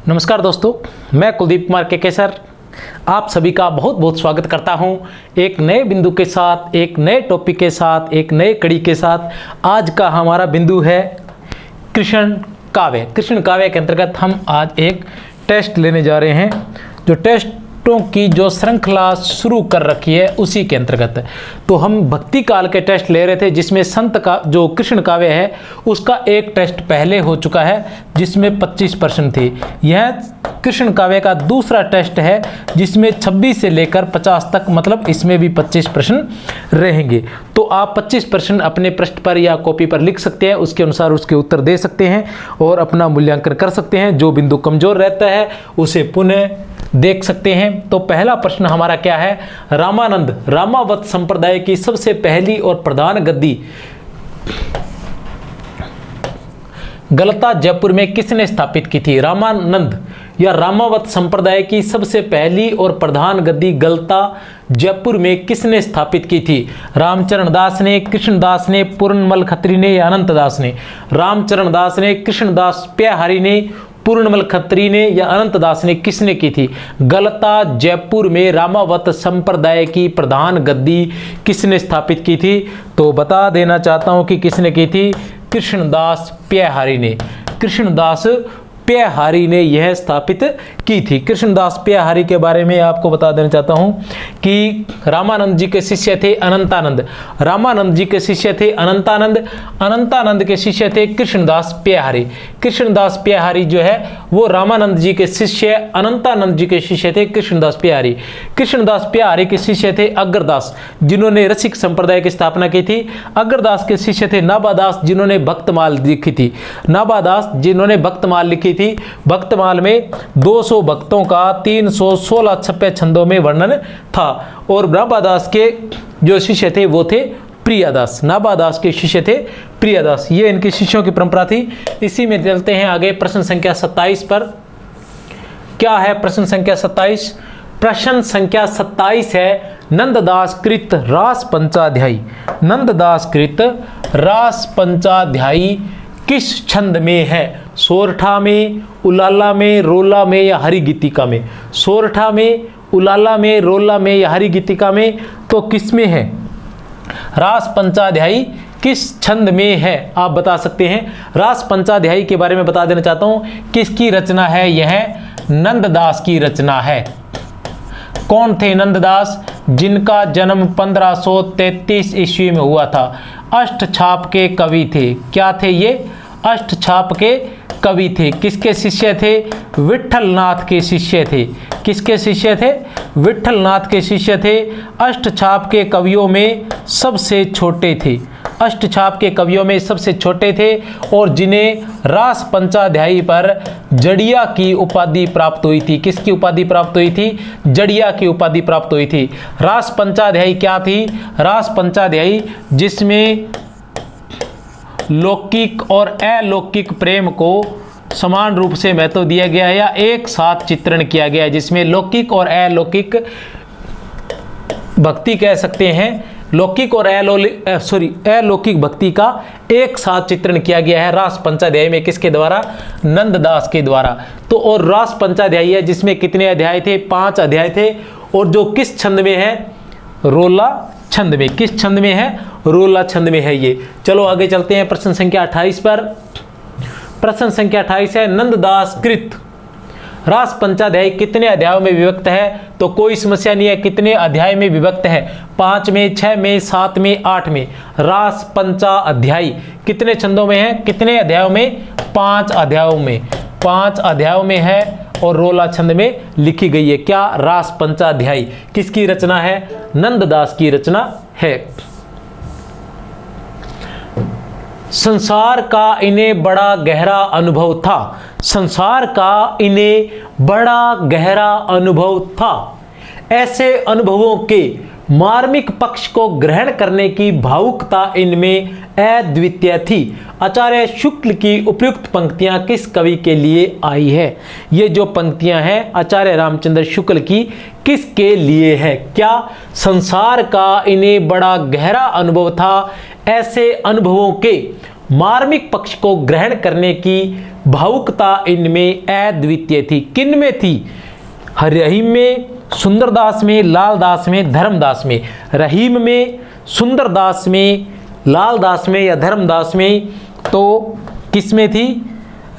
नमस्कार दोस्तों, मैं कुलदीप कुमार के सर आप सभी का बहुत बहुत स्वागत करता हूं एक नए बिंदु के साथ, एक नए टॉपिक के साथ, एक नए कड़ी के साथ। आज का हमारा बिंदु है कृष्ण काव्य। कृष्ण काव्य के अंतर्गत हम आज एक टेस्ट लेने जा रहे हैं। जो टेस्टों की जो श्रृंखला शुरू कर रखी है उसी के अंतर्गत तो हम भक्ति काल के टेस्ट ले रहे थे, जिसमें संत का जो कृष्ण काव्य है उसका एक टेस्ट पहले हो चुका है जिसमें 25% थी। यह कृष्ण काव्य का दूसरा टेस्ट है जिसमें 26 से लेकर 50 तक, मतलब इसमें भी 25% रहेंगे। तो आप 25% अपने पृष्ठ पर या कॉपी पर लिख सकते हैं, उसके अनुसार उसके उत्तर दे सकते हैं और अपना मूल्यांकन कर सकते हैं। जो बिंदु कमजोर रहता है उसे पुनः देख सकते हैं। तो पहला प्रश्न हमारा क्या है, रामानंद रामावत संप्रदाय की सबसे पहली और प्रधान गद्दी गलता जयपुर में किसने स्थापित की थी? रामानंद या रामावत संप्रदाय की सबसे पहली और प्रधान गद्दी गलता जयपुर में किसने स्थापित की थी? रामचरण दास ने, कृष्णदास ने, पूर्णमल खत्री ने या अनंत दास ने? रामचरण दास ने, कृष्णदास प्याहारी ने, पूर्णमल खत्री ने या अनंत दास ने? किसने की थी? गलता जयपुर में रामावत संप्रदाय की प्रधान गद्दी किसने स्थापित की थी? तो बता देना चाहता हूं कि किसने की थी। कृष्णदास प्याहारी ने। कृष्णदास प्याहारी ने यह स्थापित की थी। कृष्णदास प्याहारी के बारे में आपको बता देना चाहता हूं कि रामानंद जी के शिष्य थे अनंतानंद। रामानंद जी के शिष्य थे अनंतानंद। अनंतानंद के शिष्य थे कृष्णदास प्याहारी। कृष्णदास प्याहारी जो है वो रामानंद जी के शिष्य, अनंतानंद जी के शिष्य थे कृष्णदास प्याहारी। कृष्णदास प्याहारी के शिष्य थे अग्रदास, जिन्होंने रसिक संप्रदाय की स्थापना की थी। अग्रदास के शिष्य थे नाभादास, जिन्होंने भक्तमाल लिखी थी। नाभादास जिन्होंने भक्तमाल लिखी थी। भक्तमाल में 200 भक्तों का 316 छप्पे छंदों में वर्णन था। और नाभादास के जो शिष्य थे वो थे प्रियादास। नाभादास के शिष्य थे प्रियादास। ये इनके शिष्यों की परंपरा थी। इसी में चलते हैं आगे प्रश्न संख्या 27 पर। क्या है प्रश्न संख्या 27? प्रश्न संख्या 27 है नंददास कृत रास पंचाध्यायी। नंददास कृत रास पंचाध्यायी किस छंद में है? सोरठा में, उलाला में, रोला में या हरि गीतिका में? सोरठा में, उलाला में, रोला में या हरि गीतिका में? तो किस में है? रास पंचाध्यायी किस छंद में है आप बता सकते हैं। रास पंचाध्यायी के बारे में बता देना चाहता हूं किसकी रचना है। यह नंददास की रचना है। कौन थे नंददास? जिनका जन्म 1533 ईस्वी में हुआ था। अष्टछाप के कवि थे। क्या थे ये? अष्टछाप के कवि थे। किसके शिष्य थे? विठलनाथ के शिष्य थे। किसके शिष्य थे? विठलनाथ के शिष्य थे। अष्टछाप के कवियों में सबसे छोटे थे। अष्टछाप के कवियों में सबसे छोटे थे और जिन्हें रास पंचाध्यायी पर जड़िया की उपाधि प्राप्त हुई थी। किसकी उपाधि प्राप्त हुई थी? जड़िया की उपाधि प्राप्त हुई थी। रास पंचाध्यायी क्या थी? रास पंचाध्यायी जिसमें लौकिक और अलौकिक प्रेम को समान रूप से महत्व दिया गया या एक साथ चित्रण किया गया, जिसमें लौकिक और अलौकिक भक्ति कह सकते हैं। लौकिक और अलौकिक भक्ति का एक साथ चित्रण किया गया है रास पंचाध्यायी में। किसके द्वारा? नंददास के द्वारा। तो और रास पंचाध्यायी है जिसमें कितने अध्याय थे? 5 अध्याय थे। और जो किस छंद में है? रोला छंद में। किस छंद में है? रोला छंद में है ये। चलो आगे चलते हैं प्रश्न संख्या 28 पर। प्रश्न संख्या 28 है नंददास कृत रास पंचाध्यायी कितने अध्यायों में विभक्त है? तो कोई समस्या नहीं है। कितने अध्याय में विभक्त है? 5 में, 6 में, 7 में, 8 में। रास पंचाध्यायी कितने छंदों में है? कितने अध्यायों में? 5 अध्यायों में। 5 अध्यायों में है और रोला छंद में लिखी गई है। क्या? रास पंचाध्यायी। किसकी रचना है? नंददास की रचना है। संसार का इन्हें बड़ा गहरा अनुभव था। संसार का इन्हें बड़ा गहरा अनुभव था। ऐसे अनुभवों के मार्मिक पक्ष को ग्रहण करने की भावुकता इनमें अद्वितीय थी। आचार्य शुक्ल की उपयुक्त पंक्तियां किस कवि के लिए आई है? ये जो पंक्तियां हैं आचार्य रामचंद्र शुक्ल की किसके लिए है? क्या? संसार का इन्हें बड़ा गहरा अनुभव था। ऐसे अनुभवों के मार्मिक पक्ष को ग्रहण करने की भावुकता इनमें अद्वितीय थी। किन में थी? रहीम में, सुंदरदास में, लालदास में, धर्मदास में। रहीम में, सुंदरदास में, लालदास में या धर्मदास में? तो किस में थी?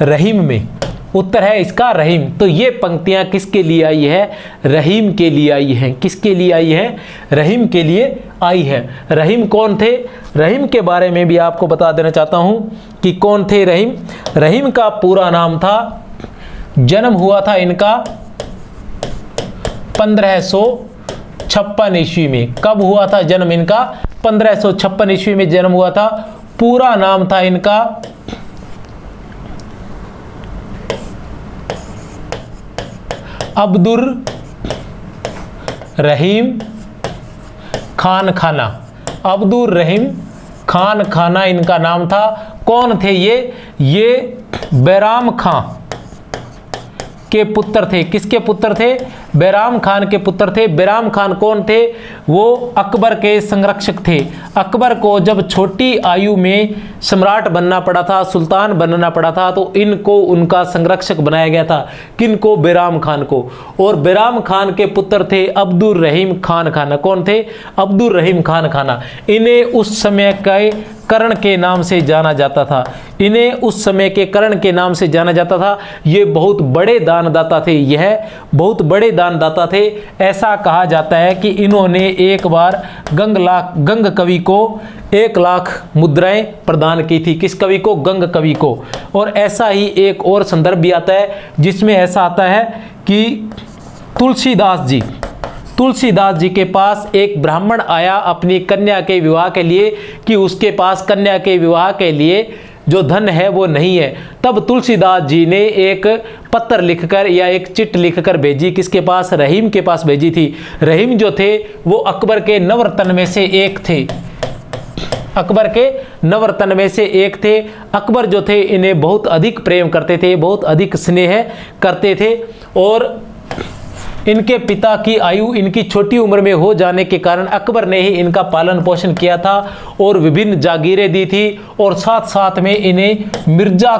रहीम में। उत्तर है इसका रहीम। तो ये पंक्तियां किसके लिए आई है? रहीम के लिए आई हैं। किसके लिए आई है? रहीम के लिए आई है। रहीम कौन थे? रहीम के बारे में भी आपको बता देना चाहता हूं कि कौन थे रहीम। रहीम का पूरा नाम था, जन्म हुआ था इनका 1556 ईस्वी में। कब हुआ था जन्म इनका? 1556 ईस्वी में जन्म हुआ था। पूरा नाम था इनका अब्दुर रहीम खान खाना। अब्दुर रहीम खान खाना इनका नाम था। कौन थे ये बैराम खां के पुत्र थे। किसके पुत्र थे? बैराम खान के पुत्र थे। बैराम खान कौन थे? वो अकबर के संरक्षक थे। अकबर को जब छोटी आयु में सम्राट बनना पड़ा था, सुल्तान बनना पड़ा था, तो इनको उनका संरक्षक बनाया गया था। किनको? बैराम खान को। और बैराम खान के पुत्र थे अब्दुर रहीम खान खाना। कौन थे? अब्दुर रहीम खान खाना। इन्हें उस समय के कर्ण के नाम से जाना जाता था। इन्हें उस समय के कर्ण के नाम से जाना जाता था। ये बहुत बड़े दानदाता थे। यह बहुत बड़े दानदाता थे। ऐसा कहा जाता है कि इन्होंने एक बार गंग कवि को 1 लाख मुद्राएं प्रदान की थी। किस कवि को? गंग कवि को। और ऐसा ही एक और संदर्भ भी आता है जिसमें ऐसा आता है कि तुलसीदास जी के पास एक ब्राह्मण आया अपनी कन्या के विवाह के लिए, कि उसके पास कन्या के विवाह के लिए जो धन है वो नहीं है। तब तुलसीदास जी ने एक पत्र लिखकर या एक चिट लिखकर भेजी। किसके पास? रहीम के पास भेजी थी। रहीम जो थे वो अकबर के नवरत्न में से एक थे। अकबर के नवरत्न में से एक थे। अकबर जो थे इन्हें बहुत अधिक प्रेम करते थे, बहुत अधिक स्नेह करते थे। और इनके पिता की आयु इनकी छोटी उम्र में हो जाने के कारण अकबर ने ही इनका पालन पोषण किया था और विभिन्न जागीरें दी थी। और साथ साथ में इन्हें मिर्जा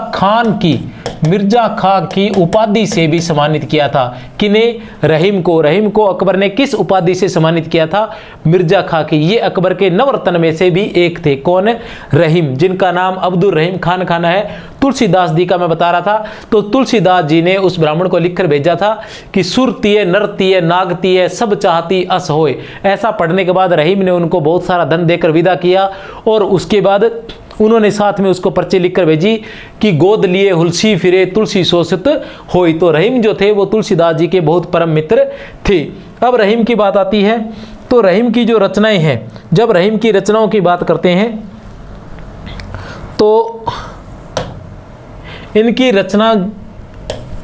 खां की उपाधि से भी सम्मानित किया था। किन्हें? रहीम को। रहीम को अकबर ने किस उपाधि से सम्मानित किया था? मिर्जा खां की। ये अकबर के नवरत्न में से भी एक थे। कौन? रहीम, जिनका नाम अब्दुर रहीम खान खाना है। तुलसीदास जी का मैं बता रहा था। तो तुलसीदास जी ने उस ब्राह्मण को लिखकर भेजा था कि सुरतीय नरतीय नागतीय सब चाहती अस होए। ऐसा पढ़ने के बाद रहीम ने उनको बहुत सारा धन देकर विदा किया। और उसके बाद उन्होंने साथ में उसको पर्ची लिखकर भेजी कि गोद लिए हुलसी फिरे तुलसी शोषित होई। तो रहीम जो थे वो तुलसीदास जी के बहुत परम मित्र थे। अब रहीम की बात आती है। तो रहीम की जो रचनाएं हैं, जब रहीम की रचनाओं की बात करते हैं तो इनकी रचना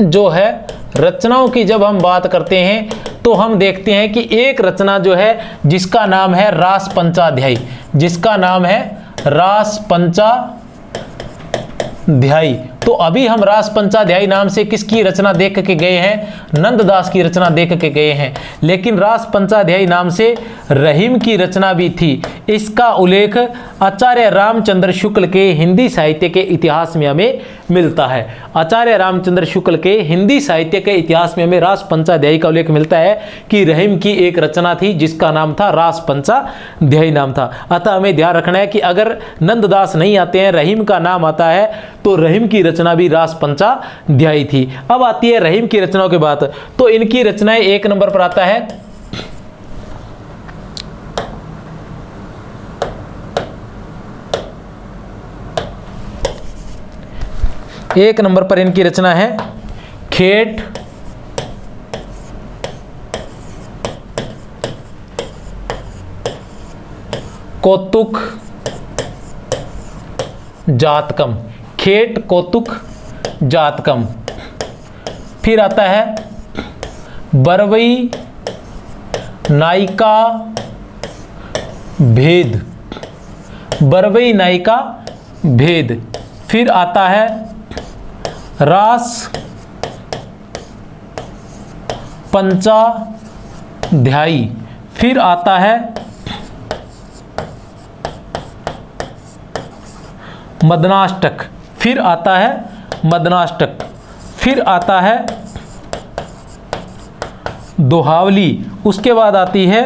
जो है, रचनाओं की जब हम बात करते हैं तो हम देखते हैं कि एक रचना जो है जिसका नाम है रास पंचाध्यायी। जिसका नाम है रास पंचाध्यायी। तो अभी हम रास पंचाध्यायी नाम से किसकी रचना देख के गए हैं? नंददास की रचना देख के गए हैं। लेकिन रास पंचाध्यायी नाम से रहीम की रचना भी थी। इसका उल्लेख आचार्य रामचंद्र शुक्ल के हिंदी साहित्य के इतिहास में हमें मिलता है। आचार्य रामचंद्र शुक्ल के हिंदी साहित्य के इतिहास में हमें रास पंचाध्यायी का उल्लेख मिलता है कि रहीम की एक रचना थी जिसका नाम था रास पंचाध्यायी नाम था। अतः हमें ध्यान रखना है कि अगर नंददास नहीं आते हैं, रहीम का नाम आता है, तो रहीम की रचना भी रास पंचाध्यायी थी। अब आती है रहीम की रचनाओं की बात। तो इनकी रचनाएं 1 नंबर पर आता है एक नंबर पर इनकी रचना है खेट कौतुक जातकम। खेट कौतुक जातकम। फिर आता है बरवई नायिका भेद। बरवई नायिका भेद। फिर आता है रास पंचाध्यायी। फिर आता है मदनाष्टक। फिर आता है मदनाष्टक, फिर आता है दोहावली, उसके बाद आती है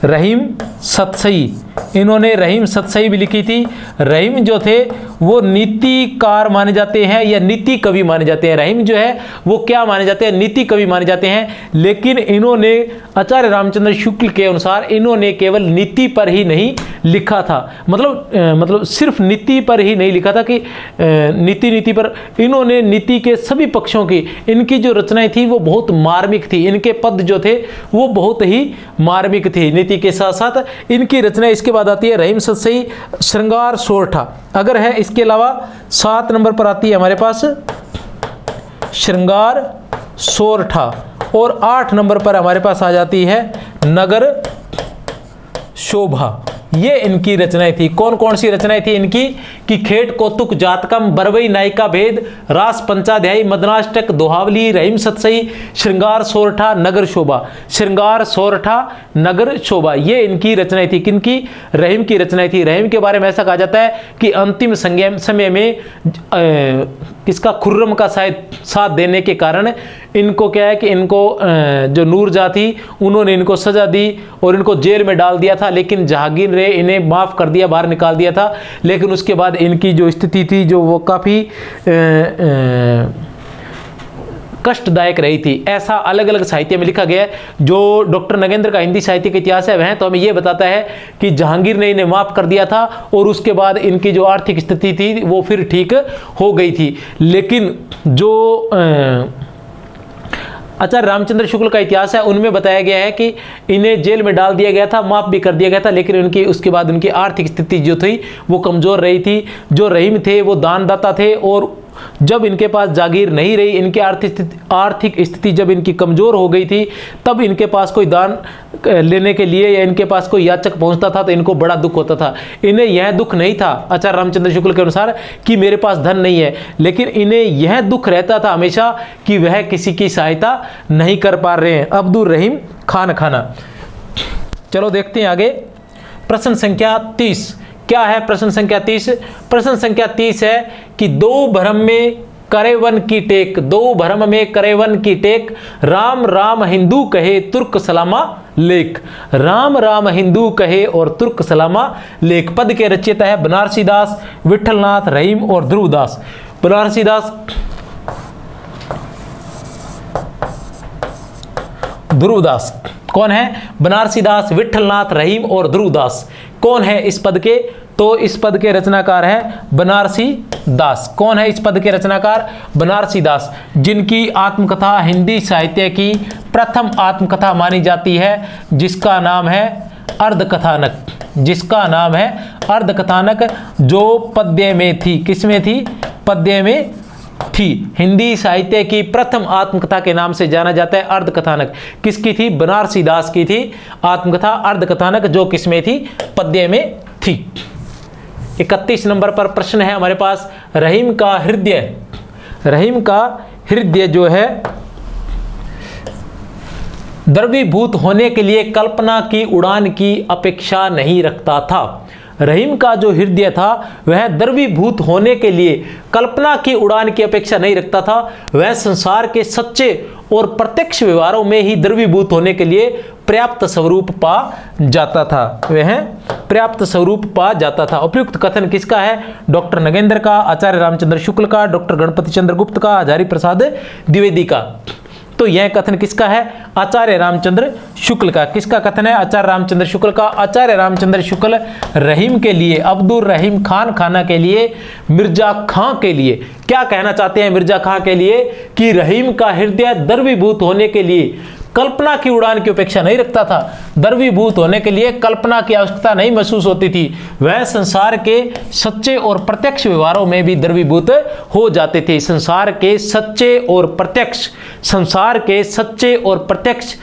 रहीम सतसई। इन्होंने रहीम सतसई भी लिखी थी। रहीम जो थे वो नीतिकार माने जाते हैं या नीति कवि माने जाते हैं। रहीम जो है वो क्या माने जाते हैं, नीति कवि माने जाते हैं। लेकिन इन्होंने आचार्य रामचंद्र शुक्ल के अनुसार इन्होंने केवल नीति पर ही नहीं लिखा था, मतलब सिर्फ नीति पर ही नहीं लिखा था कि नीति पर, इन्होंने नीति के सभी पक्षों की, इनकी जो रचनाएं थी वो बहुत मार्मिक थी। इनके पद जो थे वो बहुत ही मार्मिक थी नीति के साथ साथ इनकी रचना। इसके बाद आती है रहीम सतसई, श्रृंगार सोरठा अगर है। इसके अलावा 7 नंबर पर आती है हमारे पास श्रृंगार सोरठा, और 8 नंबर पर हमारे पास आ जाती है नगर शोभा। ये इनकी रचनाएं थी। कौन कौन सी रचनाएं थी इनकी कि खेट कौतुक जातकम, बरवई नायिका भेद, रास पंचाध्यायी, मदनाष्टक, दोहावली, रहीम सतसई, श्रृंगार सोरठा, नगर शोभा। श्रृंगार सोरठा, नगर शोभा, ये इनकी रचनाएं थी। किनकी? रहीम की रचनाएं थी। रहीम के बारे में ऐसा कहा जाता है कि अंतिम समय में किसका, खुर्रम का शायद साथ देने के कारण इनको क्या है कि इनको जो नूरजहां थी उन्होंने इनको सजा दी और इनको जेल में डाल दिया था, लेकिन जहांगीर ने इन्हें माफ़ कर दिया, बाहर निकाल दिया था। लेकिन उसके बाद इनकी जो स्थिति थी जो वो काफ़ी कष्टदायक रही थी। ऐसा अलग अलग साहित्य में लिखा गया है। जो डॉक्टर नगेंद्र का हिंदी साहित्य का इतिहास है वह तो हमें यह बताता है कि जहांगीर ने इन्हें माफ़ कर दिया था और उसके बाद इनकी जो आर्थिक स्थिति थी वो फिर ठीक हो गई थी। लेकिन जो आचार्य रामचंद्र शुक्ल का इतिहास है उनमें बताया गया है कि इन्हें जेल में डाल दिया गया था, माफ़ भी कर दिया गया था, लेकिन उनकी उसके बाद उनकी आर्थिक स्थिति जो थी वो कमज़ोर रही थी। जो रहीम थे वो दानदाता थे और जब इनके पास जागीर नहीं रही, इनकी आर्थिक स्थिति जब इनकी कमज़ोर हो गई थी, तब इनके पास कोई दान लेने के लिए या इनके पास कोई याचक पहुंचता था तो इनको बड़ा दुख होता था। इन्हें यह दुख नहीं था आचार्य रामचंद्र शुक्ल के अनुसार कि मेरे पास धन नहीं है, लेकिन इन्हें यह दुख रहता था हमेशा कि वह किसी की सहायता नहीं कर पा रहे हैं। अब्दुल रहीम खान खाना। चलो देखते हैं आगे। प्रश्न संख्या 30 क्या है? प्रश्न संख्या 30, प्रश्न संख्या 30 है कि दो भ्रम में करेवन की टेक, दो भ्रम में करेवन की टेक, राम राम हिंदू कहे तुर्क सलामा लेख। राम राम हिंदू कहे और तुर्क सलामा लेख। पद के रचयिता है बनारसी दास, विठलनाथ, रहीम और ध्रुवदास। बनारसी दास, ध्रुवदास कौन है? बनारसी दास, विठलनाथ, रहीम और ध्रुवदास कौन है इस पद के? तो इस पद के रचनाकार है बनारसी दास। कौन है इस पद के रचनाकार? बनारसी दास, जिनकी आत्मकथा हिंदी साहित्य की प्रथम आत्मकथा मानी जाती है, जिसका नाम है अर्धकथानक। जिसका नाम है अर्धकथानक, जो पद्य में थी। किसमें थी? पद्य में थी। हिंदी साहित्य की प्रथम आत्मकथा के नाम से जाना जाता है अर्धकथानक। किसकी थी? बनारसी दास की थी आत्मकथा अर्धकथानक, जो किसमें थी? पद्य में थी। 31 नंबर पर प्रश्न है हमारे पास, रहीम का हृदय। रहीम का हृदय जो है द्रवीभूत होने के लिए कल्पना की उड़ान की अपेक्षा नहीं रखता था। रहीम का जो हृदय था वह द्रवीभूत होने के लिए कल्पना की उड़ान की अपेक्षा नहीं रखता था। वह संसार के सच्चे और प्रत्यक्ष व्यवहारों में ही द्रवीभूत होने के लिए पर्याप्त स्वरूप पा जाता था। वह पर्याप्त स्वरूप पा जाता था। उपयुक्त कथन किसका है? डॉक्टर नगेंद्र का, आचार्य रामचंद्र शुक्ल का, डॉक्टर गणपति चंद्र गुप्त का, हजारी प्रसाद द्विवेदी का। तो यह कथन किसका है? आचार्य रामचंद्र शुक्ल का। किसका कथन है? आचार्य रामचंद्र शुक्ल का। आचार्य रामचंद्र शुक्ल रहीम के लिए, अब्दुल रहीम खान खाना के लिए, मिर्जा खां के लिए क्या कहना चाहते हैं? मिर्जा खां के लिए कि रहीम का हृदय द्रवीभूत होने के लिए कल्पना की उड़ान की अपेक्षा नहीं रखता था। द्रवीभूत होने के लिए कल्पना की आवश्यकता नहीं महसूस होती थी। वह संसार के सच्चे और प्रत्यक्ष व्यवहारों में भी द्रवीभूत हो जाते थे। संसार के सच्चे और प्रत्यक्ष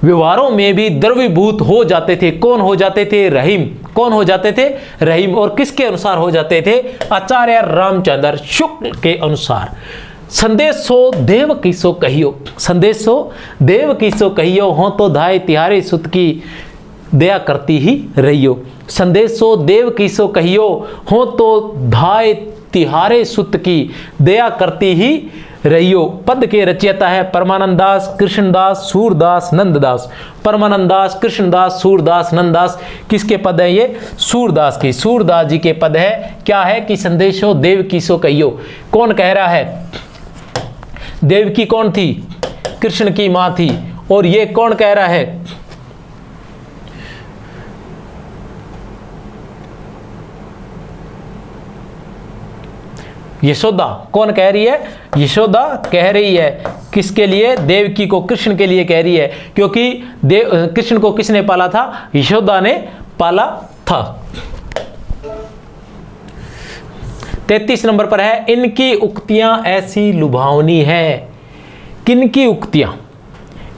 व्यवहारों में भी द्रवीभूत हो जाते थे। कौन हो जाते थे? रहीम। कौन हो जाते थे? रहीम। और किसके अनुसार हो जाते थे? आचार्य रामचंद्र शुक्ल के अनुसार। संदेशो देव की सो कहियो, संदेशो देव की सो कहियो, हो तो धाय तिहारे सुत की दया करती ही रहियो। संदेशो देव की सो कहियो, हो तो धाय तिहारे सुत की दया करती ही रहियो। पद के रचयिता है परमानंद दास, कृष्णदास, सूरदास, नंददास। परमानंद दास, कृष्णदास, सूरदास, नंददास किसके पद है? ये सूरदास की, सूरदास जी के पद है। क्या है कि संदेशो देवकी सो कहियो। कौन कह रहा है? देवकी कौन थी? कृष्ण की मां थी। और ये कौन कह रहा है? यशोदा। कौन कह रही है? यशोदा कह रही है। किसके लिए? देवकी को, कृष्ण के लिए कह रही है, क्योंकि कृष्ण को किसने पाला था? यशोदा ने पाला था। 33 नंबर पर है, इनकी उक्तियां ऐसी लुभावनी है। किनकी उक्तियां?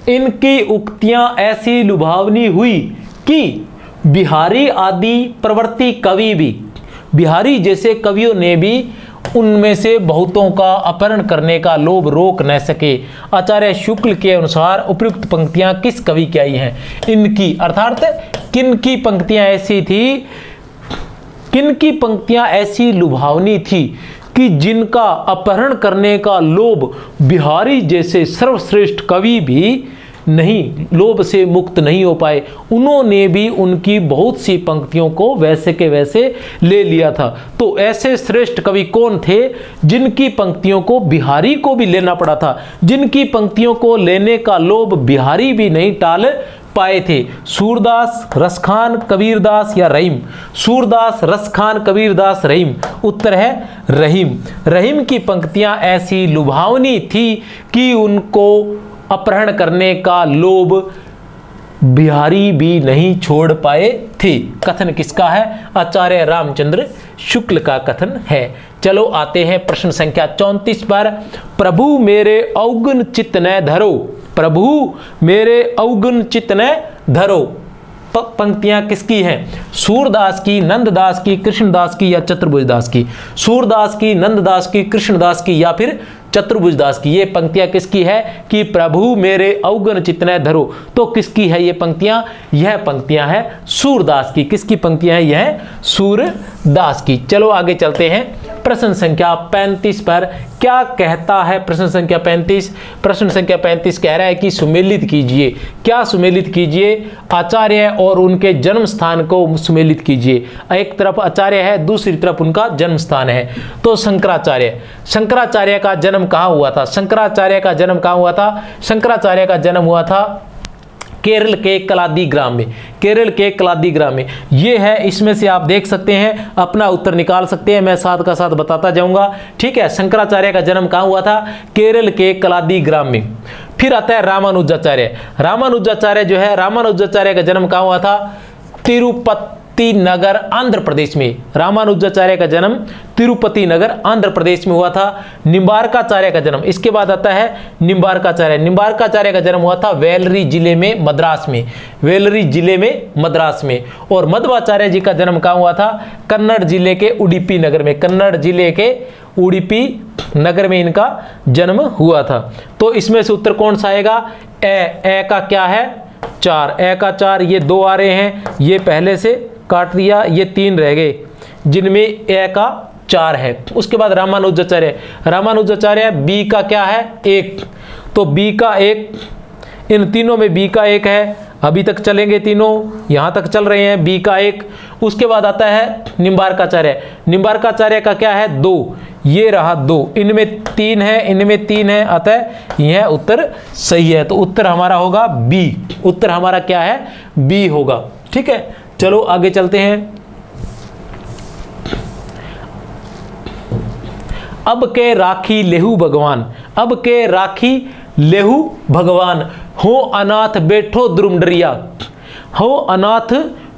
इनकी उक्तियां ऐसी लुभावनी हुई कि बिहारी आदि प्रवृत्ति कवि भी, बिहारी जैसे कवियों ने भी उनमें से बहुतों का अपहरण करने का लोभ रोक न सके। आचार्य शुक्ल के अनुसार उपयुक्त पंक्तियां किस कवि की आई हैं? इनकी, अर्थात किनकी पंक्तियां ऐसी थी, किनकी पंक्तियां ऐसी लुभावनी थी कि जिनका अपहरण करने का लोभ बिहारी जैसे सर्वश्रेष्ठ कवि भी नहीं, लोभ से मुक्त नहीं हो पाए। उन्होंने भी उनकी बहुत सी पंक्तियों को वैसे के वैसे ले लिया था। तो ऐसे श्रेष्ठ कवि कौन थे जिनकी पंक्तियों को बिहारी को भी लेना पड़ा था, जिनकी पंक्तियों को लेने का लोभ बिहारी भी नहीं टाल पाए थे? सूरदास, रसखान, कबीरदास या रहीम? सूरदास, रसखान, कबीरदास, रहीम। उत्तर है रहीम। रहीम की पंक्तियां ऐसी लुभावनी थी कि उनको अपहरण करने का लोभ बिहारी भी नहीं छोड़ पाए थे। कथन किसका है? आचार्य रामचंद्र शुक्ल का कथन है। चलो आते हैं प्रश्न संख्या 34 पर। प्रभु मेरे अवगुण चित्त न धरो। प्रभु मेरे अवगुण चित्त न धरो। पंक्तियां किसकी हैं? सूरदास की, नंददास की, कृष्णदास की या चतुर्भुजदास की? सूरदास की, नंददास की, कृष्णदास की या फिर चतुर्भुजदास की? ये पंक्तियां किसकी है कि प्रभु मेरे अवगुण चित्त न धरो? तो किसकी है ये पंक्तियां? यह पंक्तियां हैं सूरदास की। किसकी पंक्तियां हैं? यह सूरदास की। चलो आगे चलते हैं प्रश्न संख्या 35 पर। क्या कहता है प्रश्न संख्या 35? प्रश्न संख्या 35 कह रहा है कि सुमेलित कीजिए। क्या सुमेलित कीजिए? आचार्य और उनके जन्म स्थान को सुमेलित कीजिए। एक तरफ आचार्य है, दूसरी तरफ उनका जन्म स्थान है। तो शंकराचार्य, शंकराचार्य का जन्म कहाँ हुआ था? शंकराचार्य का जन्म कहाँ हुआ था? शंकराचार्य का जन्म हुआ था केरल के कलादी ग्राम में। केरल के कलादी ग्राम में ये है। इसमें से आप देख सकते हैं, अपना उत्तर निकाल सकते हैं। मैं साथ का साथ बताता जाऊंगा, ठीक है। शंकराचार्य का जन्म कहाँ हुआ था? केरल के कलादी ग्राम में। फिर आता है रामानुजाचार्य। रामानुजाचार्य जो है, रामानुजाचार्य का जन्म कहाँ हुआ था? तिरुपति नगर आंध्र प्रदेश में। रामानुजाचार्य का जन्म तिरुपति नगर आंध्र प्रदेश में हुआ था। निम्बार्काचार्य का जन्म, इसके बाद आता है निम्बार्काचार्य। निम्बार्काचार्य का जन्म हुआ था वेलरी जिले में, मद्रास में। वेलरी जिले में, मद्रास में। और मध्वाचार्य जी का जन्म कहाँ हुआ था? कन्नड़ जिले के उडुपी नगर में। कन्नड़ जिले के उडुपी नगर में इनका जन्म हुआ था। तो इसमें से उत्तर कौन सा आएगा? ए का क्या है? 4। ए का 4। ये 2 आ रहे हैं, ये पहले से काट दिया, ये 3 रह गए जिनमें ए का 4 है। उसके बाद रामानुजाचार्य। रामानुजाचार्य बी का क्या है? 1। तो बी का 1, इन तीनों में बी का 1 है। अभी तक चलेंगे तीनों, यहाँ तक चल रहे हैं। बी का 1। उसके बाद आता है निम्बार्काचार्य। निम्बार्काचार्य का क्या है? 2। ये रहा 2, इनमें 3 है, इनमें 3 है, अतः यह उत्तर सही है। तो उत्तर हमारा होगा बी। उत्तर हमारा क्या है? बी होगा, ठीक है। चलो आगे चलते हैं। अब के राखी लेहू भगवान। अब के राखी लेहू भगवान। हो अनाथ बैठो द्रुमडरिया। हो अनाथ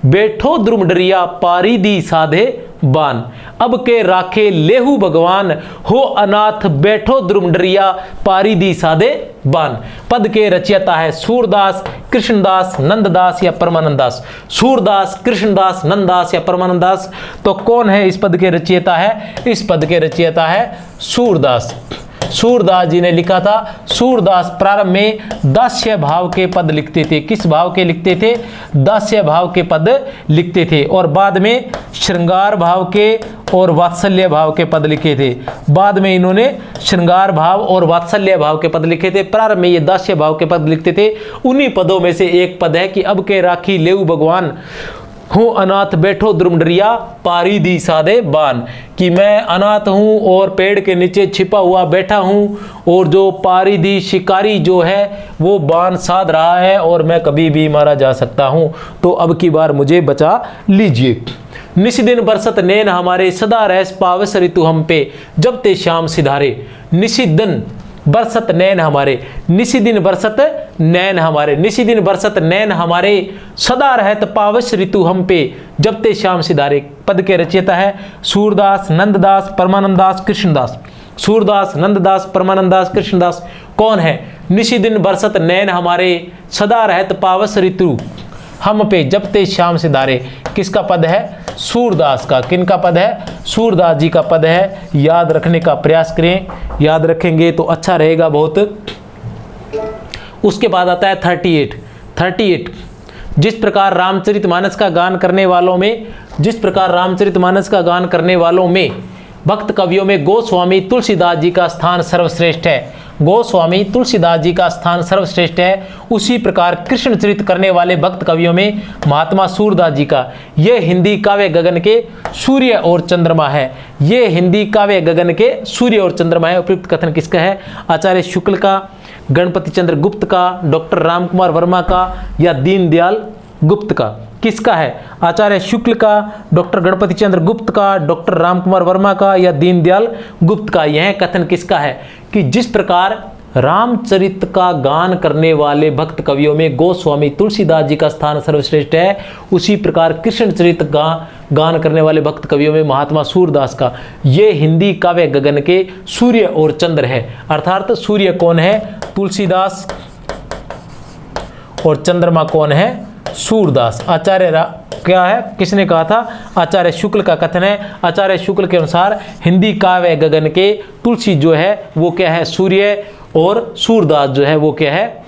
बैठो द्रुमडरिया, पारी दी साधे बान। अब के राखे लेहू भगवान, हो अनाथ बैठो द्रुमडरिया, पारी दी साधे बान। पद के रचयिता है सूरदास, कृष्णदास, नंददास या परमानंदास। सूरदास, कृष्णदास, नंददास या परमानंदास। तो कौन है इस पद के रचयिता है? इस पद के रचयिता है सूरदास। सूरदास जी ने लिखा था। सूरदास प्रारंभ में दास्य भाव के पद लिखते थे। किस भाव के लिखते थे? दास्य भाव के पद लिखते थे। और बाद में श्रृंगार भाव के और वात्सल्य भाव के पद लिखे थे। बाद में इन्होंने श्रृंगार भाव और वात्सल्य भाव के पद लिखे थे। प्रारंभ में ये दास्य भाव के पद लिखते थे। उन्हीं पदों में से एक पद है कि अब के राखी लेऊ भगवान, हूँ अनाथ बैठो द्रुमडरिया, पारी दी सादे बान। कि मैं अनाथ हूँ और पेड़ के नीचे छिपा हुआ बैठा हूँ, और जो पारीदी शिकारी जो है वो बान साध रहा है और मैं कभी भी मारा जा सकता हूँ, तो अब की बार मुझे बचा लीजिए। निशिदिन बरसत नैन हमारे, सदा रहस पावस ऋतु हम पे, जब ते श्याम सिधारे। निशिदिन बरसत नैन हमारे, निशिदिन बरसत नैन हमारे, निशिदिन बरसत नैन हमारे, सदा रहत पावस ऋतु हम पे, जब ते श्याम सिधारे। पद के रचयिता है सूरदास, नंददास, परमानंददास, कृष्णदास। सूरदास, नंददास, परमानंददास, कृष्णदास। कौन है? निशिदिन बरसत नैन हमारे, सदा रहत पावस ऋतु हम पे, जब ते श्याम सिधारे। किसका पद है? सूरदास का। किनका पद है? सूरदास जी का पद है। याद रखने का प्रयास करें, याद रखेंगे तो अच्छा रहेगा बहुत। उसके बाद आता है 38। जिस प्रकार रामचरितमानस का गान करने वालों में, जिस प्रकार रामचरितमानस का गान करने वालों में भक्त कवियों में गोस्वामी तुलसीदास जी का स्थान सर्वश्रेष्ठ है, गोस्वामी तुलसीदास जी का स्थान सर्वश्रेष्ठ है, उसी प्रकार कृष्ण चरित करने वाले भक्त कवियों में महात्मा सूरदास जी का, ये हिंदी काव्य गगन के सूर्य और चंद्रमा है। ये हिंदी काव्य गगन के सूर्य और चंद्रमा है। उपयुक्त कथन किसका है? आचार्य शुक्ल का, गणपति चंद्र गुप्त का, डॉक्टर रामकुमार वर्मा का, या दीनदयाल गुप्त का? किसका है? आचार्य शुक्ल का, डॉक्टर गणपति चंद्र गुप्त का, डॉक्टर रामकुमार वर्मा का, या दीनदयाल गुप्त का? यह कथन किसका है कि जिस प्रकार रामचरित का गान करने वाले भक्त कवियों में गोस्वामी तुलसीदास जी का स्थान सर्वश्रेष्ठ है, उसी प्रकार कृष्ण चरित गान करने वाले भक्त कवियों में महात्मा सूरदास का, ये हिंदी काव्य गगन के सूर्य और चंद्र है। अर्थात सूर्य कौन है? तुलसीदास, और चंद्रमा कौन है? सूरदास। आचार्य क्या है? किसने कहा था? आचार्य शुक्ल का कथन है। आचार्य शुक्ल के अनुसार हिंदी काव्य गगन के तुलसी जो है वो क्या है? सूर्य, और सूरदास जो है वो क्या है?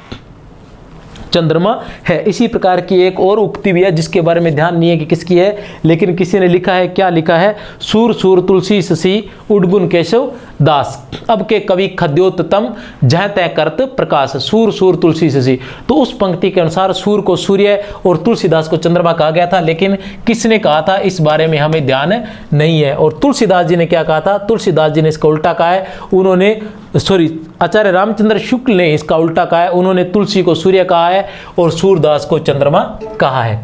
चंद्रमा है। इसी प्रकार की एक और उक्ति भी है जिसके बारे में ध्यान नहीं है कि किसकी है, लेकिन किसी ने लिखा है। क्या लिखा है? सूर सूर तुलसी शशि उडगुन केशव दास, अब के कवि खद्योतम जह तय करत प्रकाश। सूर सूर तुलसी शशि, तो उस पंक्ति के अनुसार सूर को सूर्य और तुलसीदास को चंद्रमा कहा गया था, लेकिन किसने कहा था इस बारे में हमें ध्यान नहीं है। और तुलसीदास जी ने क्या कहा था? तुलसीदास जी ने इसका उल्टा कहा है। उन्होंने आचार्य रामचंद्र शुक्ल ने इसका उल्टा कहा है। उन्होंने तुलसी को सूर्य कहा है और सूरदास को चंद्रमा कहा है।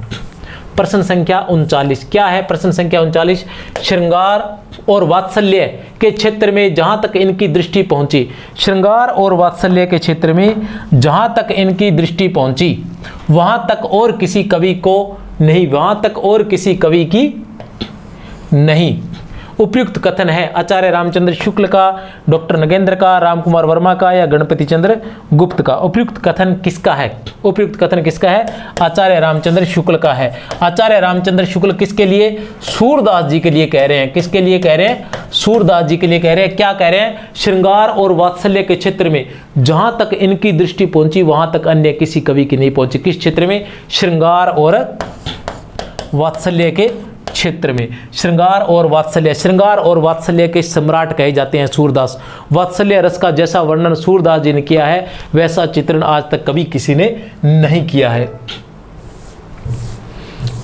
प्रश्न संख्या 39 क्या है? प्रश्न संख्या 39, श्रृंगार और वात्सल्य के क्षेत्र में जहां तक इनकी दृष्टि पहुंची, श्रृंगार और वात्सल्य के क्षेत्र में जहां तक इनकी दृष्टि पहुंची वहां तक और किसी कवि को नहीं, वहां तक और किसी कवि की नहीं। उपयुक्त कथन है आचार्य रामचंद्र शुक्ल का, डॉक्टर नगेंद्र का, रामकुमार वर्मा का, या गणपति चंद्र गुप्त का? उपयुक्त कथन किसका है? उपयुक्त कथन किसका है? आचार्य रामचंद्र शुक्ल का है। आचार्य रामचंद्र शुक्ल किसके लिए? सूरदास जी के लिए कह रहे हैं। किसके लिए कह रहे हैं? सूरदास जी के लिए कह रहे हैं। क्या कह रहे हैं? श्रृंगार और वात्सल्य के क्षेत्र में जहां तक इनकी दृष्टि पहुंची वहां तक अन्य किसी कवि की नहीं पहुंची। किस क्षेत्र में? श्रृंगार और वात्सल्य के क्षेत्र में। श्रृंगार और वात्सल्य, श्रृंगार और वात्सल्य के सम्राट कहे जाते हैं सूरदास। वात्सल्य रस का जैसा वर्णन सूरदास जी ने किया है वैसा चित्रण आज तक कभी किसी ने नहीं किया है।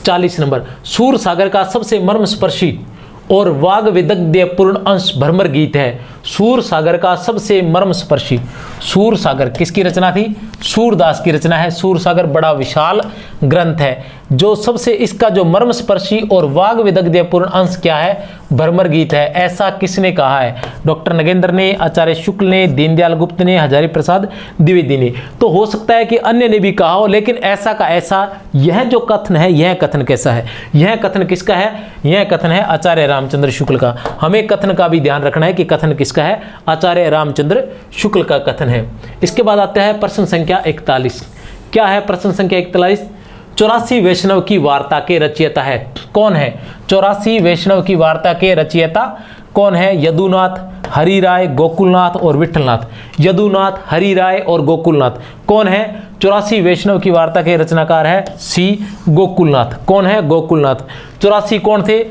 40 नंबर, सूर सागर का सबसे मर्मस्पर्शी और वाग विदग्ध पूर्ण अंश भ्रमर गीत है। सूर सागर का सबसे मर्मस्पर्शी, सूर सागर किसकी रचना थी? सूरदास की रचना है। सूर सागर बड़ा विशाल ग्रंथ है जो सबसे, इसका जो मर्मस्पर्शी और वाग विदग्ध पूर्ण अंश क्या है? भ्रमर गीत है। ऐसा किसने कहा है? डॉक्टर नगेंद्र ने, आचार्य शुक्ल ने, दीनदयाल गुप्त ने, हजारी प्रसाद द्विवेदी ने। तो हो सकता है कि अन्य ने भी कहा हो, लेकिन ऐसा का ऐसा यह जो कथन है, यह कथन कैसा है? यह कथन किसका है? यह कथन है आचार्य रामचंद्र शुक्ल का। हमें कथन का भी ध्यान रखना है कि कथन किसका है? आचार्य रामचंद्र शुक्ल का कथन है। इसके बाद आता है प्रश्न संख्या 41। क्या है प्रश्न संख्या 41? 84 वैष्णव की वार्ता के रचयिता है। कौन है? 84 वैष्णव की वार्ता के रचयिता कौन है? यदुनाथ, हरिराय, गोकुलनाथ और विठलनाथ। यदुनाथ, हरिराय और गोकुलनाथ। कौन है? 84 वैष्णव की वार्ता के रचनाकार है सी गोकुलनाथ। कौन है? गोकुलनाथ। 84 कौन थे?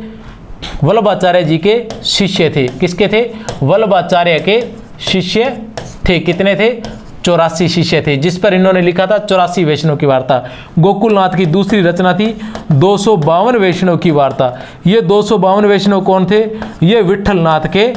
वल्लभाचार्य जी के शिष्य थे। किसके थे? वल्लभाचार्य के शिष्य थे। कितने थे? 84 शिष्य थे, जिस पर इन्होंने लिखा था 84 वैष्णव की वार्ता। गोकुलनाथ की दूसरी रचना थी 252 वैष्णव की वार्ता। ये 252 वैष्णव कौन थे? ये विठलनाथ के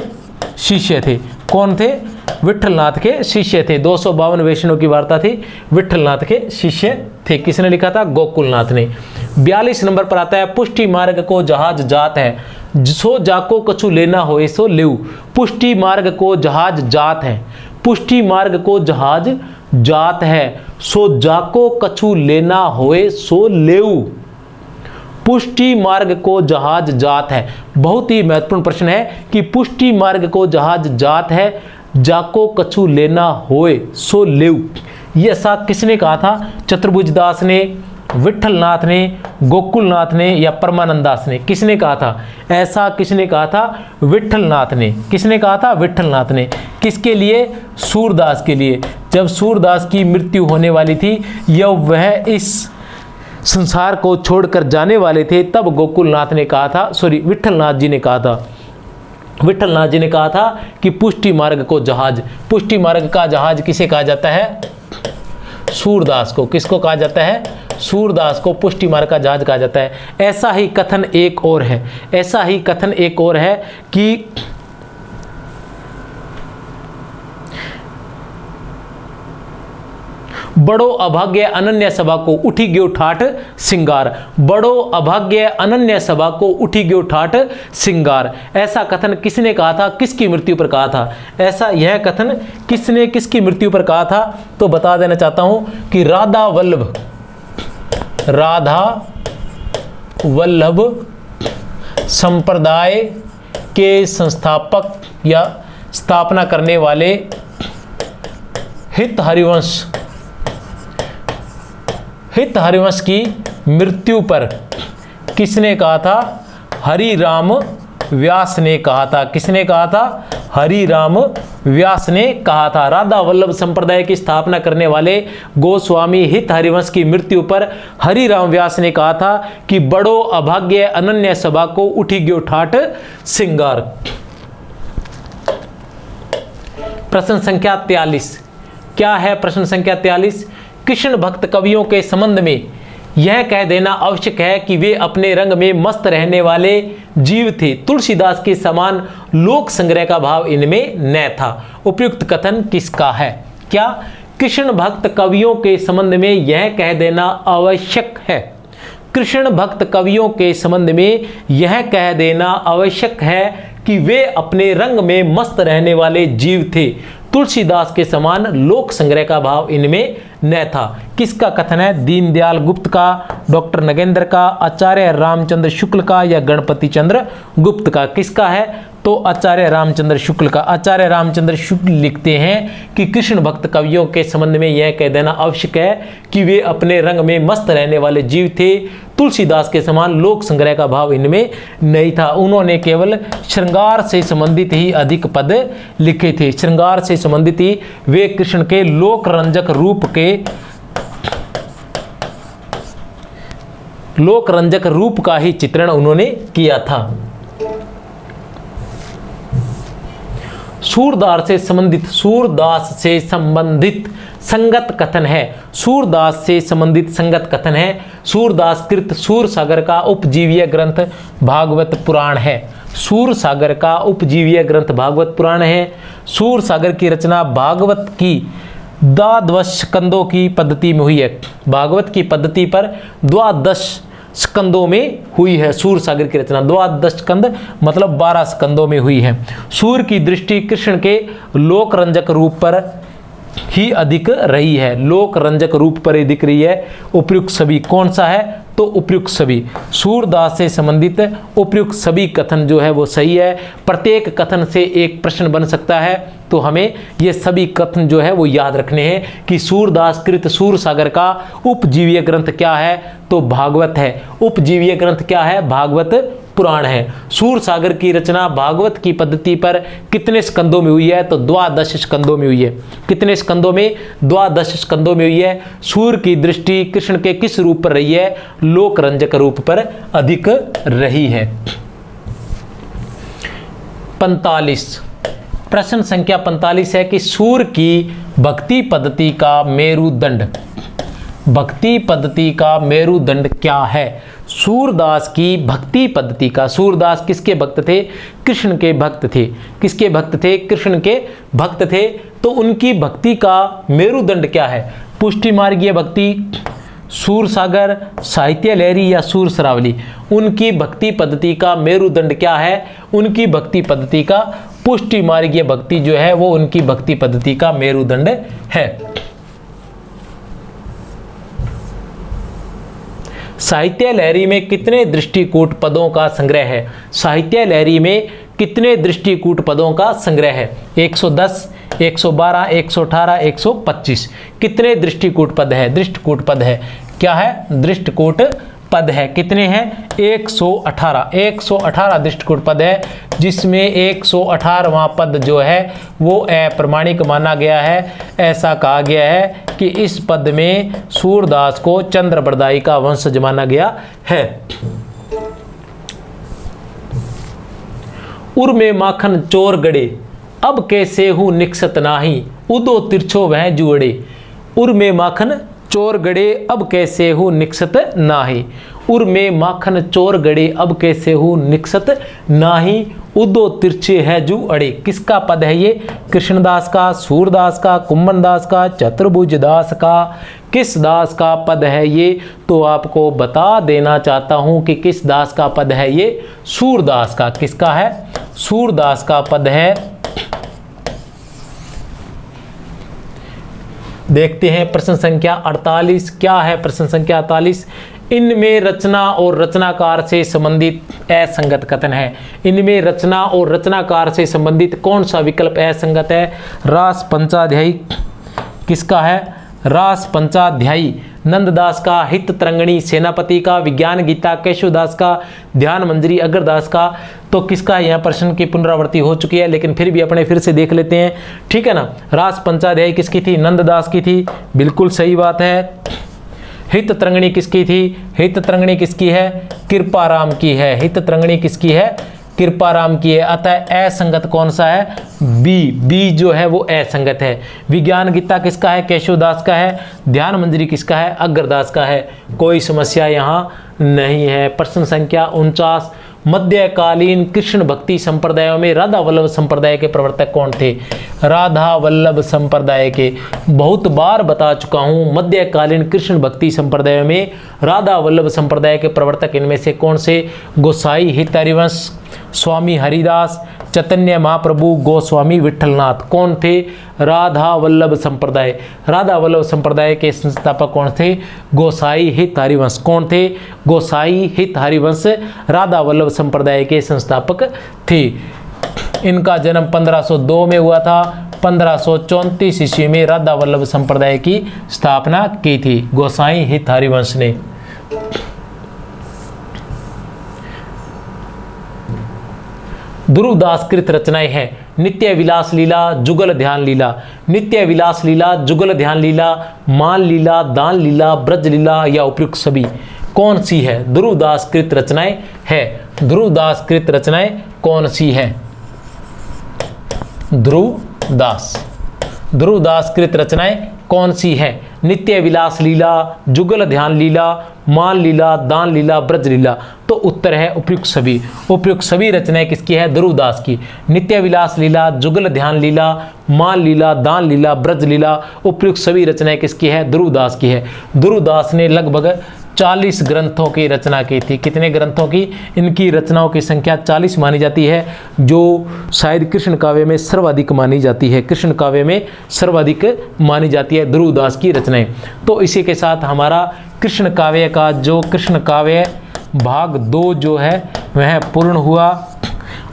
शिष्य थे। कौन थे? विठलनाथ के शिष्य थे। 252 वैष्णव की वार्ता थी, विठलनाथ के शिष्य थे। किसने लिखा था? गोकुलनाथ ने। 42 नंबर पर आता है, पुष्टि मार्ग को जहाज जात है, सो जाको कछु लेना होए सो लेऊ। पुष्टि मार्ग को जहाज जात है, पुष्टि मार्ग को जहाज जात है, सो जाको कछु लेना होए सो लेऊ। पुष्टि मार्ग को जहाज जात है। बहुत ही महत्वपूर्ण प्रश्न है कि पुष्टि मार्ग को जहाज जात है, जाको कछु लेना होए सो लेऊ। ये ऐसा किसने कहा था? चतुर्भुज दास ने, विठलनाथ ने, गोकुलनाथ ने या परमानंद दास ने? किसने कहा था ऐसा? किसने कहा था? विठलनाथ ने। किसने कहा था? विठलनाथ ने। किसके लिए? सूरदास के लिए। जब सूरदास की मृत्यु होने वाली थी या वह इस संसार को छोड़कर जाने वाले थे, तब गोकुलनाथ ने कहा था, सॉरी विठलनाथ जी ने कहा था, विठलनाथ जी ने कहा था कि पुष्टि मार्ग को जहाज, पुष्टि मार्ग का जहाज किसे कहा जाता है? सूरदास को। किसको कहा जाता है? सूरदास को पुष्टि मार्ग का जहाज कहा जाता है। ऐसा ही कथन एक और है, ऐसा ही कथन एक और है कि बड़ो अभाग्य अनन्य सभा को उठी गयो ठाठ सिंगार। बड़ो अभाग्य अनन्य सभा को उठी गयो ठाठ सिंगार। ऐसा कथन किसने कहा था? किसकी मृत्यु पर कहा था? ऐसा यह कथन किसने किसकी मृत्यु पर कहा था? तो बता देना चाहता हूं कि राधा वल्लभ, राधा वल्लभ संप्रदाय के संस्थापक या स्थापना करने वाले हित हरिवंश की मृत्यु पर किसने कहा था? हरिराम व्यास ने कहा था। किसने कहा था? हरिराम व्यास ने कहा था। राधा वल्लभ संप्रदाय की स्थापना करने वाले गोस्वामी हित हरिवंश की मृत्यु पर हरिराम व्यास ने कहा था कि बड़ो अभाग्य अनन्य सभा को उठी गयो ठाठ सिंगार। प्रश्न संख्या 43 क्या है? प्रश्न संख्या 43, कृष्ण भक्त कवियों के संबंध में यह कह देना आवश्यक है कि वे अपने रंग में मस्त रहने वाले जीव थे, तुलसीदास के समान लोक संग्रह का भाव इनमें न था। उपयुक्त कथन किसका है? क्या कृष्ण भक्त कवियों के संबंध में यह कह देना आवश्यक है? कृष्ण भक्त कवियों के संबंध में यह कह देना आवश्यक है कि वे अपने रंग में मस्त रहने वाले जीव थे, तुलसीदास के समान लोक संग्रह का भाव इनमें न था। किसका कथन है? दीनदयाल गुप्त का, डॉक्टर नगेंद्र का, आचार्य रामचंद्र शुक्ल का या गणपति चंद्र गुप्त का? किसका है? तो आचार्य रामचंद्र शुक्ल का। आचार्य रामचंद्र शुक्ल लिखते हैं कि कृष्ण भक्त कवियों के संबंध में यह कह देना आवश्यक है कि वे अपने रंग में मस्त रहने वाले जीव थे, तुलसीदास के समान लोक संग्रह का भाव इनमें नहीं था। उन्होंने केवल श्रृंगार से संबंधित ही अधिक पद लिखे थे। श्रृंगार से संबंधित ही वे कृष्ण के लोक रंजक रूप का ही चित्रण उन्होंने किया था। सूरदास से संबंधित संगत कथन है। सूरदास से संबंधित संगत कथन है। सूरदास कृत सूरसागर का उपजीव्य ग्रंथ भागवत पुराण है। सूरसागर का उपजीव्य ग्रंथ भागवत पुराण है। सूरसागर की रचना भागवत की द्वादश स्कंदों की पद्धति में हुई है। भागवत की पद्धति पर द्वादश स्कंदों में हुई है। सूरसागर की रचना द्वादश स्कंद मतलब 12 स्कंदों में हुई है। सूर की दृष्टि कृष्ण के लोक रंजक रूप पर ही अधिक रही है। लोक रंजक रूप पर ही दिख रही है। उपयुक्त सभी कौन सा है? तो उपयुक्त सभी। सूरदास से संबंधित उपयुक्त सभी कथन जो है वो सही है। प्रत्येक कथन से एक प्रश्न बन सकता है, तो हमें ये सभी कथन जो है वो याद रखने हैं कि सूरदास कृत सूरसागर का उपजीव्य ग्रंथ क्या है? तो भागवत है। उपजीव्य ग्रंथ क्या है? भागवत पुराण है। सूरसागर की रचना भागवत की पद्धति पर कितने स्कंदों में हुई है? तो 12 स्कंदों में हुई है। कितने स्कंदों में? 12 स्कंदों में हुई है। सूर की दृष्टि कृष्ण के किस रूप पर रही है? लोकरंजक रूप पर अधिक रही है। 45 प्रश्न संख्या 45 है कि सूर की भक्ति पद्धति का मेरुदंड, भक्ति पद्धति का मेरुदंड क्या है? सूरदास की भक्ति पद्धति का, सूरदास किसके भक्त थे? कृष्ण के भक्त थे। किसके भक्त थे? कृष्ण के भक्त थे। तो उनकी भक्ति का मेरुदंड क्या है? पुष्टि मार्गीय भक्ति, सूरसागर, साहित्य लहरी या सूर सरावली? उनकी भक्ति पद्धति का मेरुदंड क्या है? उनकी भक्ति पद्धति का पुष्टि मार्गीय भक्ति जो है वो उनकी भक्ति पद्धति का मेरुदंड है। साहित्य लहरी में कितने दृष्टिकूट पदों का संग्रह है? साहित्य लहरी में कितने दृष्टिकूट पदों का संग्रह है? 110, 112, 118, 125। कितने दृष्टिकूट पद है? दृष्टिकूट पद है। क्या है? दृष्टिकूट पद है। कितने हैं? 118। 118 दृष्टिकूट पद है, जिसमें 118वां पद जो है वो अप्रमाणिक माना गया है। ऐसा कहा गया है कि इस पद में सूरदास को चंद्रबरदाई का वंशज माना गया है। उर में माखन चोर गड़े, अब कैसे हूँ निकसत नाही, उदो तिरछो वह जुड़े। उर में माखन चोर गड़े, अब कैसे हूँ निकसत नाही। उर में माखन चोर गड़े, अब कैसे हूँ निकसत नाही, उदो तिरछे है जू अड़े। किसका पद है ये? कृष्णदास का, सूरदास का, कुंभनदास का, चतुर्भुज दास का? किस दास का पद है ये? तो आपको बता देना चाहता हूं कि किस दास का पद है ये? सूरदास का। किसका है? सूरदास का पद है। देखते हैं प्रश्न संख्या 48 क्या है। प्रश्न संख्या 48, इनमें रचना और रचनाकार से संबंधित असंगत कथन है। इनमें रचना और रचनाकार से संबंधित कौन सा विकल्प असंगत है? रास पंचाध्यायी किसका है? रास पंचाध्यायी नंददास का, हित तरंगणी सेनापति का, विज्ञान गीता केशवदास का, ध्यान मंजरी अग्रदास का? तो किसका? यहाँ प्रश्न की पुनरावृत्ति हो चुकी है, लेकिन फिर भी अपने फिर से देख लेते हैं, ठीक है ना। रास पंचाध्यायी किसकी थी? नंददास की थी, बिल्कुल सही बात है। हित तरंगणी किसकी थी? हित तरंगणी किसकी है? कृपाराम की है। हित तरंगणी किसकी है? कृपाराम की है। अतः असंगत कौन सा है? बी। बी जो है वो असंगत है। विज्ञान गीता किसका है? केशवदास का है। ध्यान मंजरी किसका है? अग्रदास का है। कोई समस्या यहाँ नहीं है। प्रश्न संख्या 49, मध्यकालीन कृष्ण भक्ति संप्रदायों में राधा वल्लभ संप्रदाय के प्रवर्तक कौन थे? राधा वल्लभ संप्रदाय के बहुत बार बता चुका हूं। मध्यकालीन कृष्ण भक्ति संप्रदायों में राधा वल्लभ संप्रदाय के प्रवर्तक इनमें से कौन से? गोसाई हित हरिवंश, स्वामी हरिदास, चैतन्य महाप्रभु, गोस्वामी विठलनाथ। कौन थे? राधा वल्लभ संप्रदाय। राधा वल्लभ संप्रदाय के संस्थापक कौन थे? गोसाई हित हरिवंश। कौन थे? गोसाई हित हरिवंश राधा वल्लभ संप्रदाय के संस्थापक थे। इनका जन्म 1502 में हुआ था। 1534 ईस्वी में राधा वल्लभ संप्रदाय की स्थापना की थी गोसाई हित हरिवंश ने। ध्रुवदास कृत रचनाएं हैं। नित्य विलास लीला, जुगल ध्यान लीला। नित्य विलास लीला, जुगल ध्यान लीला, मान लीला, दान लीला, ब्रज लीला या उपयुक्त सभी? कौन सी है? ध्रुवदास कृत रचनाएं है। ध्रुवदास कृत रचनाएं कौन सी है? ध्रुवदास कृत रचनाएं कौन सी है? नित्य विलास लीला, जुगल ध्यान लीला, मान लीला, दान लीला, ब्रज लीला। तो उत्तर है उपयुक्त सभी। उपयुक्त सभी रचनाएं किसकी है? ध्रुवदास की। नित्य विलास लीला, जुगल ध्यान लीला, मान लीला, दान लीला, ब्रज लीला, उपयुक्त सभी रचनाएं किसकी है? ध्रुवदास की है। ध्रुवदास ने लगभग 40 ग्रंथों की रचना की थी। कितने ग्रंथों की? इनकी रचनाओं की संख्या 40 मानी जाती है, जो शायद कृष्ण काव्य में सर्वाधिक मानी जाती है। कृष्ण काव्य में सर्वाधिक मानी जाती है ध्रुवदास की रचनाएं। तो इसी के साथ हमारा कृष्ण काव्य का जो कृष्ण काव्य भाग 2 जो है वह पूर्ण हुआ।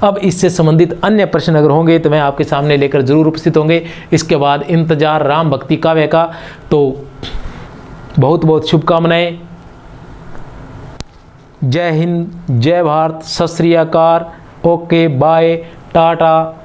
अब इससे संबंधित अन्य प्रश्न अगर होंगे तो मैं आपके सामने लेकर जरूर उपस्थित होंगे। इसके बाद इंतजार राम भक्ति काव्य का। तो बहुत बहुत शुभकामनाएं। जय हिंद, जय भारत, सत श्री अकाल, ओके बाय, टाटा।